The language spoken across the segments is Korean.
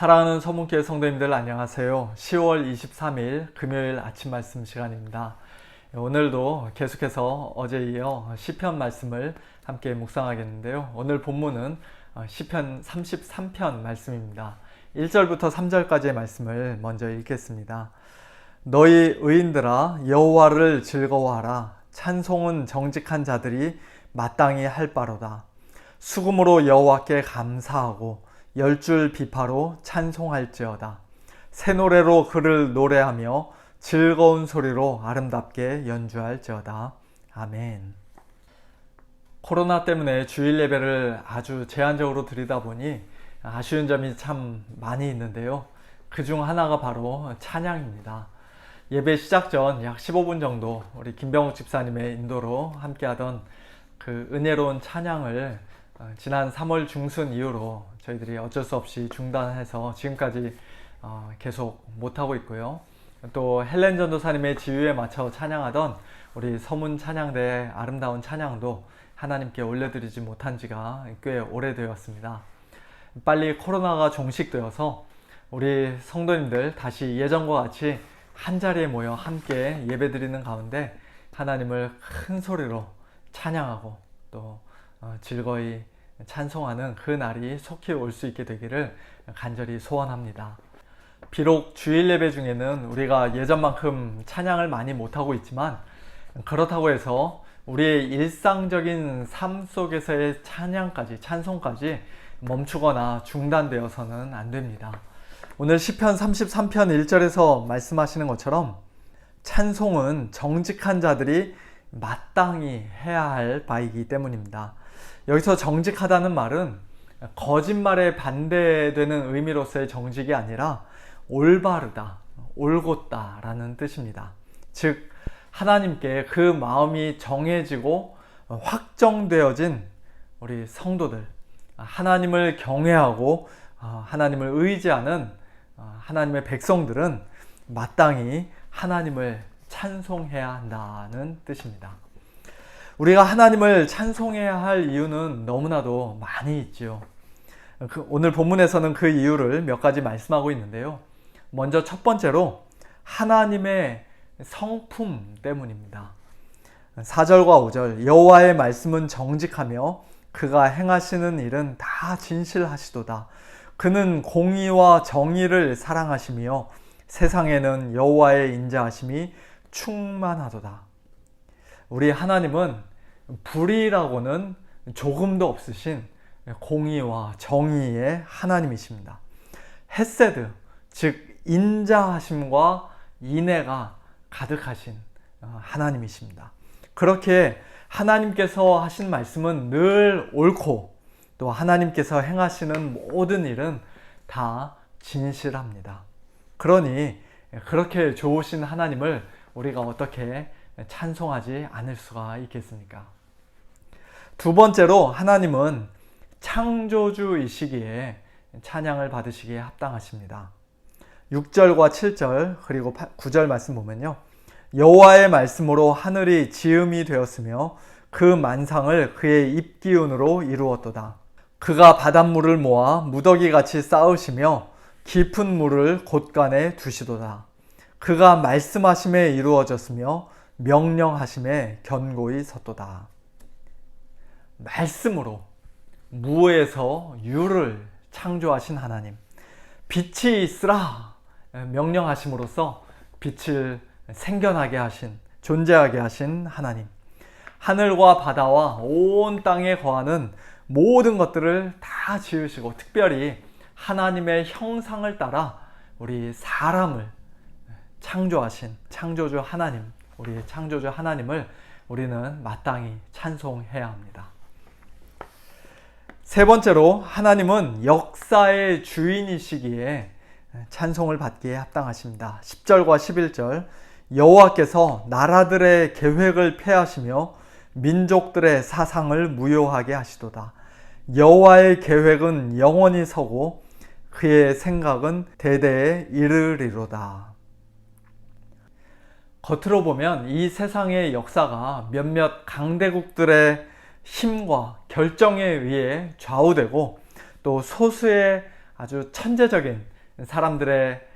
사랑하는 서문교회 성도님들 안녕하세요. 10월 23일 금요일 아침 말씀 시간입니다. 오늘도 계속해서 어제 이어 시편 말씀을 함께 묵상하겠는데요. 오늘 본문은 시편 33편 말씀입니다. 1절부터 3절까지의 말씀을 먼저 읽겠습니다. 너희 의인들아 여호와를 즐거워하라. 찬송은 정직한 자들이 마땅히 할 바로다. 수금으로 여호와께 감사하고 열줄 비파로 찬송할지어다. 새 노래로 그를 노래하며 즐거운 소리로 아름답게 연주할지어다. 아멘. 코로나 때문에 주일 예배를 아주 제한적으로 드리다 보니 아쉬운 점이 참 많이 있는데요. 그 중 하나가 바로 찬양입니다. 예배 시작 전 약 15분 정도 우리 김병욱 집사님의 인도로 함께하던 그 은혜로운 찬양을 지난 3월 중순 이후로 저희들이 어쩔 수 없이 중단해서 지금까지 계속 못하고 있고요. 또 헬렌 전도사님의 지휘에 맞춰 찬양하던 우리 서문 찬양대의 아름다운 찬양도 하나님께 올려드리지 못한 지가 꽤 오래되었습니다. 빨리 코로나가 종식되어서 우리 성도님들 다시 예전과 같이 한자리에 모여 함께 예배드리는 가운데 하나님을 큰 소리로 찬양하고 또 즐거이 찬송하는 그 날이 속히 올 수 있게 되기를 간절히 소원합니다. 비록 주일 예배 중에는 우리가 예전만큼 찬양을 많이 못하고 있지만 그렇다고 해서 우리의 일상적인 삶 속에서의 찬송까지 멈추거나 중단되어서는 안 됩니다. 오늘 시편 33편 1절에서 말씀하시는 것처럼 찬송은 정직한 자들이 마땅히 해야 할 바이기 때문입니다. 여기서 정직하다는 말은 거짓말에 반대되는 의미로서의 정직이 아니라 올바르다, 올곧다 라는 뜻입니다. 즉 하나님께 그 마음이 정해지고 확정되어진 우리 성도들, 하나님을 경외하고 하나님을 의지하는 하나님의 백성들은 마땅히 하나님을 찬송해야 한다는 뜻입니다. 우리가 하나님을 찬송해야 할 이유는 너무나도 많이 있지요. 오늘 본문에서는 그 이유를 몇 가지 말씀하고 있는데요. 먼저 첫 번째로 하나님의 성품 때문입니다. 4절과 5절 여호와의 말씀은 정직하며 그가 행하시는 일은 다 진실하시도다. 그는 공의와 정의를 사랑하시며 세상에는 여호와의 인자하심이 충만하도다. 우리 하나님은 불의라고는 조금도 없으신 공의와 정의의 하나님이십니다. 헤세드, 즉 인자하심과 인애가 가득하신 하나님이십니다. 그렇게 하나님께서 하신 말씀은 늘 옳고 또 하나님께서 행하시는 모든 일은 다 진실합니다. 그러니 그렇게 좋으신 하나님을 우리가 어떻게 찬송하지 않을 수가 있겠습니까? 두 번째로 하나님은 창조주이시기에 찬양을 받으시기에 합당하십니다. 6절과 7절 그리고 9절 말씀 보면요. 여호와의 말씀으로 하늘이 지음이 되었으며 그 만상을 그의 입기운으로 이루었도다. 그가 바닷물을 모아 무더기같이 쌓으시며 깊은 물을 곳간에 두시도다. 그가 말씀하심에 이루어졌으며 명령하심에 견고히 섰도다. 말씀으로 무에서 유를 창조하신 하나님, 빛이 있으라 명령하심으로써 빛을 생겨나게 하신, 존재하게 하신 하나님, 하늘과 바다와 온 땅에 거하는 모든 것들을 다 지으시고 특별히 하나님의 형상을 따라 우리 사람을 창조하신 창조주 하나님, 우리 창조주 하나님을 우리는 마땅히 찬송해야 합니다. 세 번째로 하나님은 역사의 주인이시기에 찬송을 받기에 합당하십니다. 10절과 11절 여호와께서 나라들의 계획을 폐하시며 민족들의 사상을 무효하게 하시도다. 여호와의 계획은 영원히 서고 그의 생각은 대대에 이르리로다. 겉으로 보면 이 세상의 역사가 몇몇 강대국들의 힘과 결정에 의해 좌우되고 또 소수의 아주 천재적인 사람들의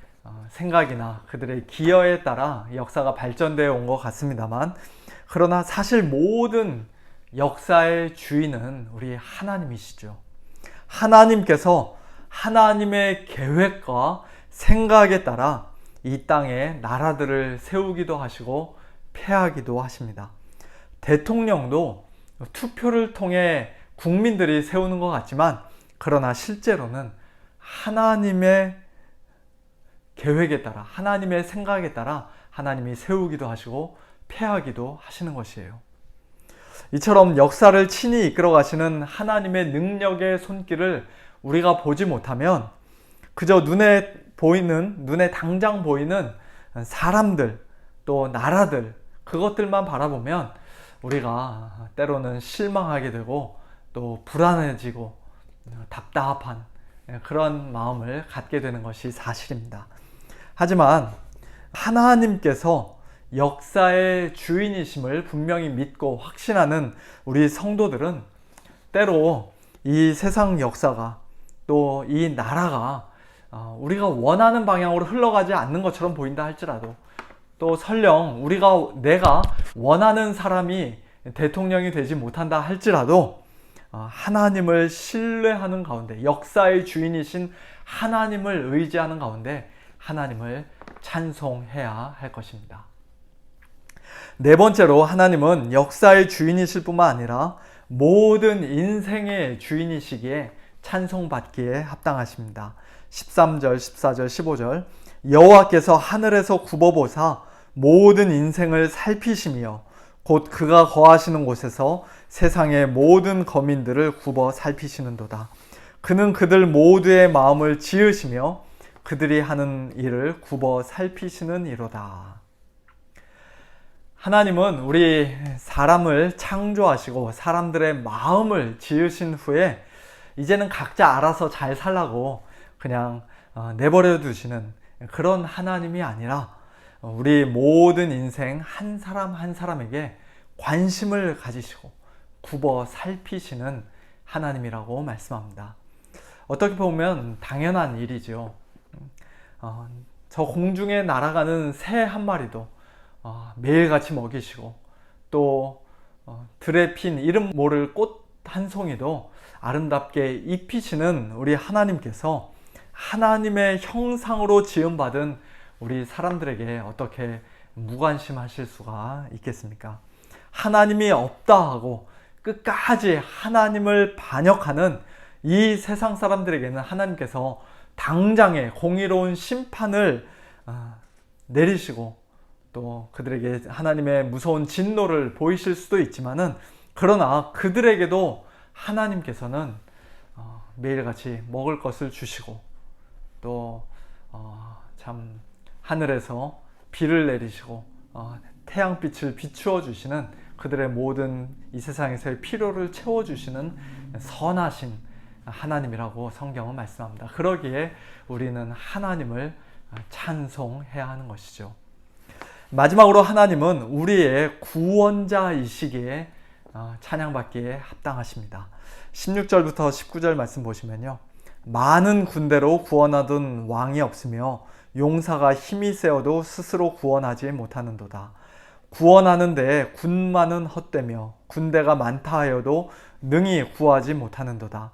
생각이나 그들의 기여에 따라 역사가 발전되어 온 것 같습니다만, 그러나 사실 모든 역사의 주인은 우리 하나님이시죠. 하나님께서 하나님의 계획과 생각에 따라 이 땅에 나라들을 세우기도 하시고 폐하기도 하십니다. 대통령도 투표를 통해 국민들이 세우는 것 같지만, 그러나 실제로는 하나님의 계획에 따라, 하나님의 생각에 따라 하나님이 세우기도 하시고 폐하기도 하시는 것이에요. 이처럼 역사를 친히 이끌어 가시는 하나님의 능력의 손길을 우리가 보지 못하면 그저 눈에 당장 보이는 사람들, 또 나라들, 그것들만 바라보면 우리가 때로는 실망하게 되고 또 불안해지고 답답한 그런 마음을 갖게 되는 것이 사실입니다. 하지만 하나님께서 역사의 주인이심을 분명히 믿고 확신하는 우리 성도들은 때로 이 세상 역사가, 또 이 나라가 우리가 원하는 방향으로 흘러가지 않는 것처럼 보인다 할지라도, 또 설령 내가 원하는 사람이 대통령이 되지 못한다 할지라도 하나님을 신뢰하는 가운데, 역사의 주인이신 하나님을 의지하는 가운데 하나님을 찬송해야 할 것입니다. 네 번째로, 하나님은 역사의 주인이실 뿐만 아니라 모든 인생의 주인이시기에 찬송받기에 합당하십니다. 13절, 14절, 15절 여호와께서 하늘에서 굽어보사 모든 인생을 살피시며 곧 그가 거하시는 곳에서 세상의 모든 거민들을 굽어 살피시는도다. 그는 그들 모두의 마음을 지으시며 그들이 하는 일을 굽어 살피시는 이로다. 하나님은 우리 사람을 창조하시고 사람들의 마음을 지으신 후에 이제는 각자 알아서 잘 살라고 그냥 내버려 두시는 그런 하나님이 아니라 우리 모든 인생 한 사람 한 사람에게 관심을 가지시고 굽어 살피시는 하나님이라고 말씀합니다. 어떻게 보면 당연한 일이죠. 저 공중에 날아가는 새 한 마리도 매일같이 먹이시고, 또 들에 핀 이름 모를 꽃 한 송이도 아름답게 입히시는 우리 하나님께서 하나님의 형상으로 지음받은 우리 사람들에게 어떻게 무관심하실 수가 있겠습니까? 하나님이 없다 하고 끝까지 하나님을 반역하는 이 세상 사람들에게는 하나님께서 당장의 공의로운 심판을 내리시고 또 그들에게 하나님의 무서운 진노를 보이실 수도 있지만은, 그러나 그들에게도 하나님께서는 매일같이 먹을 것을 주시고 또 참 하늘에서 비를 내리시고 태양빛을 비추어 주시는, 그들의 모든 이 세상에서의 필요를 채워주시는 선하신 하나님이라고 성경은 말씀합니다. 그러기에 우리는 하나님을 찬송해야 하는 것이죠. 마지막으로, 하나님은 우리의 구원자이시기에 찬양받기에 합당하십니다. 16절부터 19절 말씀 보시면요, 많은 군대로 구원하던 왕이 없으며 용사가 힘이 세어도 스스로 구원하지 못하는도다. 구원하는데 군마는 헛되며 군대가 많다 하여도 능히 구하지 못하는도다.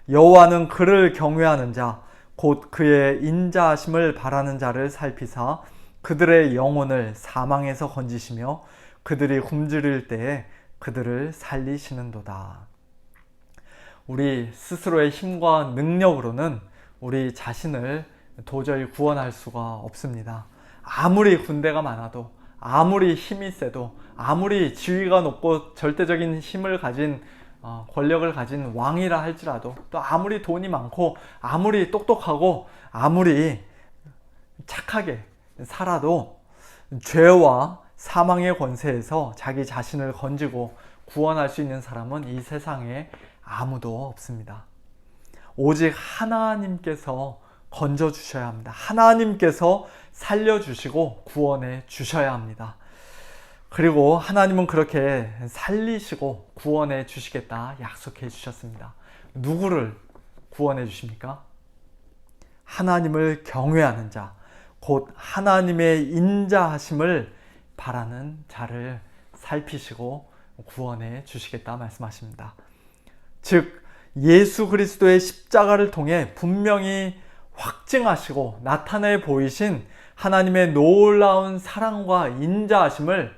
여호와는 그를 경외하는 자 곧 그의 인자하심을 바라는 자를 살피사 그들의 영혼을 사망에서 건지시며 그들이 굶주릴 때에 그들을 살리시는도다. 우리 스스로의 힘과 능력으로는 우리 자신을 도저히 구원할 수가 없습니다. 아무리 군대가 많아도, 아무리 힘이 세도, 아무리 지위가 높고 절대적인 힘을 가진 권력을 가진 왕이라 할지라도, 또 아무리 돈이 많고 아무리 똑똑하고 아무리 착하게 살아도 죄와 사망의 권세에서 자기 자신을 건지고 구원할 수 있는 사람은 이 세상에 아무도 없습니다. 오직 하나님께서 건져주셔야 합니다. 하나님께서 살려주시고 구원해 주셔야 합니다. 그리고 하나님은 그렇게 살리시고 구원해 주시겠다 약속해 주셨습니다. 누구를 구원해 주십니까? 하나님을 경외하는 자, 곧 하나님의 인자하심을 바라는 자를 살피시고 구원해 주시겠다 말씀하십니다. 즉 예수 그리스도의 십자가를 통해 분명히 확증하시고 나타내 보이신 하나님의 놀라운 사랑과 인자하심을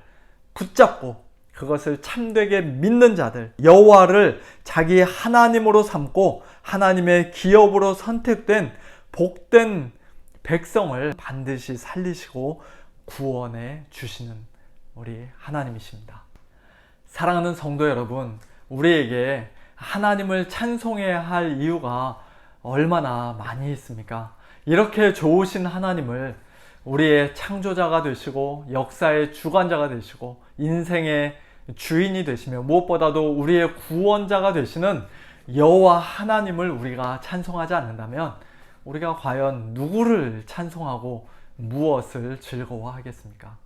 붙잡고 그것을 참되게 믿는 자들, 여호와를 자기 하나님으로 삼고 하나님의 기업으로 선택된 복된 백성을 반드시 살리시고 구원해 주시는 우리 하나님이십니다. 사랑하는 성도 여러분, 우리에게 하나님을 찬송해야 할 이유가 얼마나 많이 있습니까? 이렇게 좋으신 하나님을 우리의 창조자가 되시고 역사의 주관자가 되시고 인생의 주인이 되시며 무엇보다도 우리의 구원자가 되시는 여호와 하나님을 우리가 찬송하지 않는다면 우리가 과연 누구를 찬송하고 무엇을 즐거워하겠습니까?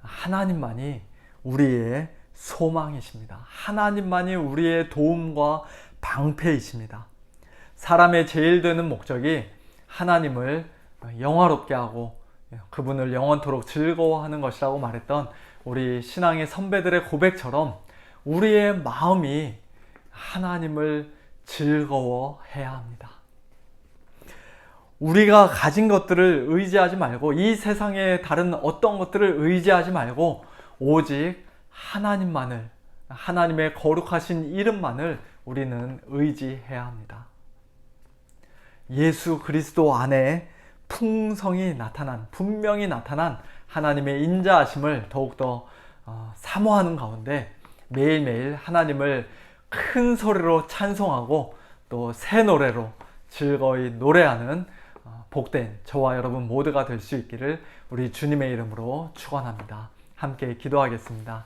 하나님만이 우리의 소망이십니다. 하나님만이 우리의 도움과 방패이십니다. 사람의 제일 되는 목적이 하나님을 영화롭게 하고 그분을 영원토록 즐거워하는 것이라고 말했던 우리 신앙의 선배들의 고백처럼 우리의 마음이 하나님을 즐거워해야 합니다. 우리가 가진 것들을 의지하지 말고 이 세상의 다른 어떤 것들을 의지하지 말고 오직 하나님만을, 하나님의 거룩하신 이름만을 우리는 의지해야 합니다. 예수 그리스도 안에 풍성이 나타난, 분명히 나타난 하나님의 인자하심을 더욱더 사모하는 가운데 매일매일 하나님을 큰 소리로 찬송하고 또 새 노래로 즐거이 노래하는 복된 저와 여러분 모두가 될 수 있기를 우리 주님의 이름으로 축원합니다. 함께 기도하겠습니다.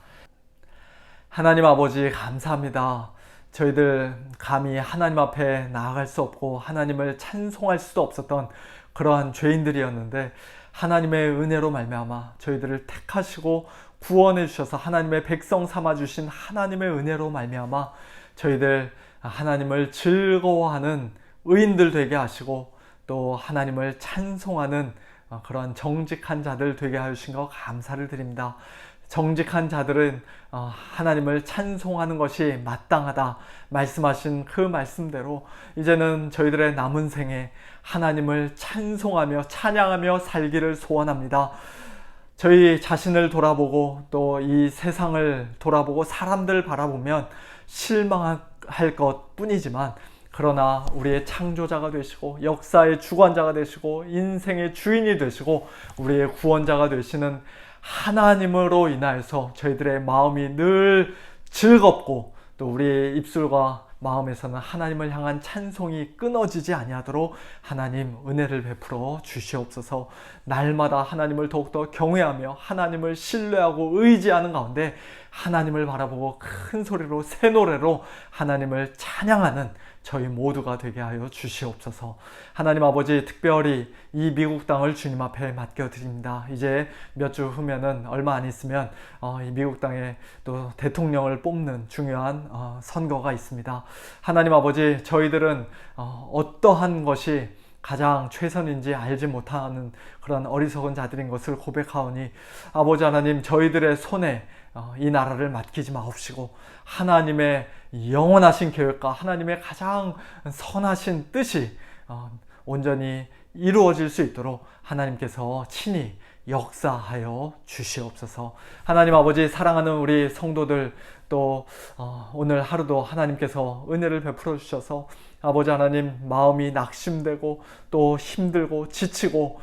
하나님 아버지 감사합니다. 저희들 감히 하나님 앞에 나아갈 수 없고 하나님을 찬송할 수도 없었던 그러한 죄인들이었는데 하나님의 은혜로 말미암아 저희들을 택하시고 구원해 주셔서 하나님의 백성 삼아 주신 하나님의 은혜로 말미암아 저희들 하나님을 즐거워하는 의인들 되게 하시고 또 하나님을 찬송하는 그런 정직한 자들 되게 하신 것 감사를 드립니다. 정직한 자들은 하나님을 찬송하는 것이 마땅하다 말씀하신 그 말씀대로 이제는 저희들의 남은 생에 하나님을 찬송하며 찬양하며 살기를 소원합니다. 저희 자신을 돌아보고 또 이 세상을 돌아보고 사람들 바라보면 실망할 것 뿐이지만 그러나 우리의 창조자가 되시고 역사의 주관자가 되시고 인생의 주인이 되시고 우리의 구원자가 되시는 하나님으로 인하여서 저희들의 마음이 늘 즐겁고 또 우리의 입술과 마음에서는 하나님을 향한 찬송이 끊어지지 아니하도록 하나님 은혜를 베풀어 주시옵소서. 날마다 하나님을 더욱더 경외하며 하나님을 신뢰하고 의지하는 가운데 하나님을 바라보고 큰 소리로 새 노래로 하나님을 찬양하는 저희 모두가 되게 하여 주시옵소서. 하나님 아버지, 특별히 이 미국 땅을 주님 앞에 맡겨드립니다. 이제 몇 주 후면은 얼마 안 있으면 이 미국 땅에 또 대통령을 뽑는 중요한 선거가 있습니다. 하나님 아버지, 저희들은 어떠한 것이 가장 최선인지 알지 못하는 그런 어리석은 자들인 것을 고백하오니 아버지 하나님, 저희들의 손에 이 나라를 맡기지 마옵시고 하나님의 영원하신 계획과 하나님의 가장 선하신 뜻이 온전히 이루어질 수 있도록 하나님께서 친히 역사하여 주시옵소서. 하나님 아버지, 사랑하는 우리 성도들 또 오늘 하루도 하나님께서 은혜를 베풀어 주셔서 아버지 하나님, 마음이 낙심되고 또 힘들고 지치고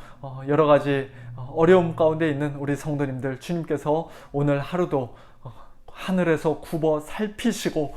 여러 가지 어려움 가운데 있는 우리 성도님들, 주님께서 오늘 하루도 하늘에서 굽어 살피시고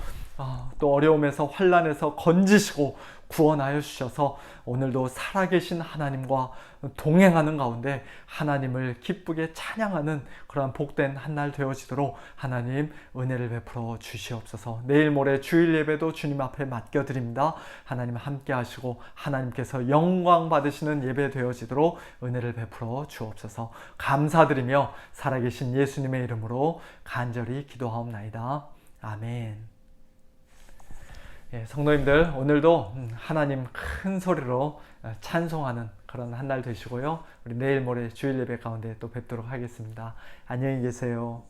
또 어려움에서 환난에서 건지시고 구원하여 주셔서 오늘도 살아계신 하나님과 동행하는 가운데 하나님을 기쁘게 찬양하는 그러한 복된 한날 되어지도록 하나님 은혜를 베풀어 주시옵소서. 내일 모레 주일 예배도 주님 앞에 맡겨드립니다. 하나님 함께 하시고 하나님께서 영광 받으시는 예배 되어지도록 은혜를 베풀어 주옵소서. 감사드리며 살아계신 예수님의 이름으로 간절히 기도하옵나이다. 아멘. 예, 성도님들 오늘도 하나님 큰 소리로 찬송하는 그런 한 날 되시고요. 우리 내일 모레 주일 예배 가운데 또 뵙도록 하겠습니다. 안녕히 계세요.